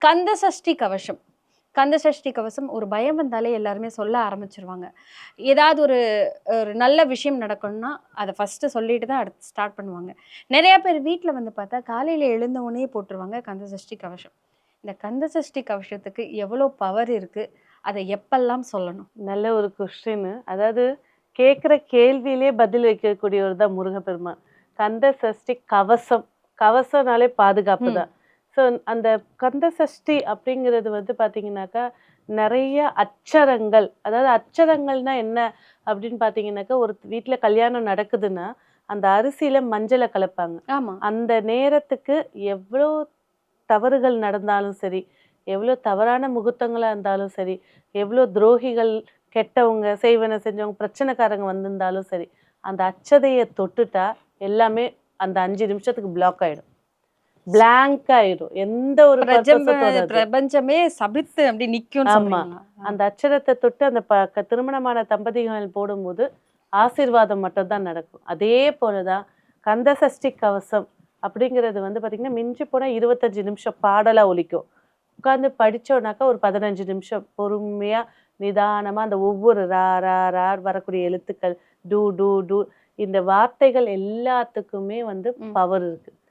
கந்த சஷ்டி கவசம். கந்த சஷ்டி கவசம் ஒரு பயம் வந்தாலே எல்லாருமே சொல்ல ஆரம்பிச்சுருவாங்க. ஏதாவது ஒரு ஒரு நல்ல விஷயம் நடக்கணும்னா, அத ஃபர்ஸ்ட்டு சொல்லிட்டு தான் அடுத்து ஸ்டார்ட் பண்ணுவாங்க. நெறைய பேர் வீட்ல வந்து பார்த்தா, காலையில எழுந்த உடனே போட்டுருவாங்க கந்த சஷ்டி கவசம். இந்த கந்த சஷ்டி கவசத்துக்கு எவ்வளோ பவர் இருக்கு? அத எப்பல்லாம் சொல்லணும்? நல்ல ஒரு கொஸ்டின். அதாவது கேட்குற கேள்வியிலே பதில் வைக்கக்கூடியவர் தான் முருகப்பெருமான். கந்த சஷ்டி கவசம். கவசம்னாலே பாதுகாப்பு ம். தான். ஸோ அந்த கந்த சஷ்டி அப்படிங்கிறது வந்து பார்த்தீங்கன்னாக்கா, நெறைய அச்சரங்கள். அதாவது அச்சரங்கள்னா என்ன அப்படின்னு பார்த்தீங்கன்னாக்கா, ஒரு வீட்ல கல்யாணம் நடக்குதுன்னா, அந்த அரிசியில மஞ்சள கலப்பாங்க. ஆமா. அந்த நேரத்துக்கு எவ்வளோ தவறுகள் நடந்தாலும் சரி, எவ்வளோ தவறான முகூர்த்தங்களா இருந்தாலும் சரி, எவ்வளோ துரோகிகள், கெட்டவங்க, செய்வன செஞ்சவங்க, பிரச்சனைக்காரங்க வந்திருந்தாலும் சரி, அந்த அட்சதைய தொட்டுட்டா எல்லாமே அந்த 5 நிமிஷத்துக்கு பிளாக் ஆயிடும். பிளாங்க் ஆயிடும். எந்த ஒரு பர்பஸும் தோணாது. பிரபஞ்சமே சபித்து அப்படி நிக்கும்னு ஆமா. சொல்றீங்களா? அந்த அட்சரத்த தொட்டு அந்த திருமணமான தம்பதிகள் போடும்போது, ஆசீர்வாதம் மட்டும் தான் நடக்கும். அதே போல தான் கந்த சஷ்டி கவசம் அப்படிங்கிறது வந்து பார்த்தீங்கன்னா, மிஞ்சி போனா 25 நிமிஷம் பாடலா ஒலிக்கும். உட்கார்ந்து படிச்சோம்னாக்கா ஒரு 15 நிமிஷம் பொறுமையா, நிதானமா அந்த ஒவ்வொரு ரா, ரா, ரா வரக்கூடிய எழுத்துக்கள், டு, டு, டு இந்த வார்த்தைகள் எல்லாத்துக்குமே வந்து ம். பவர் இருக்கு.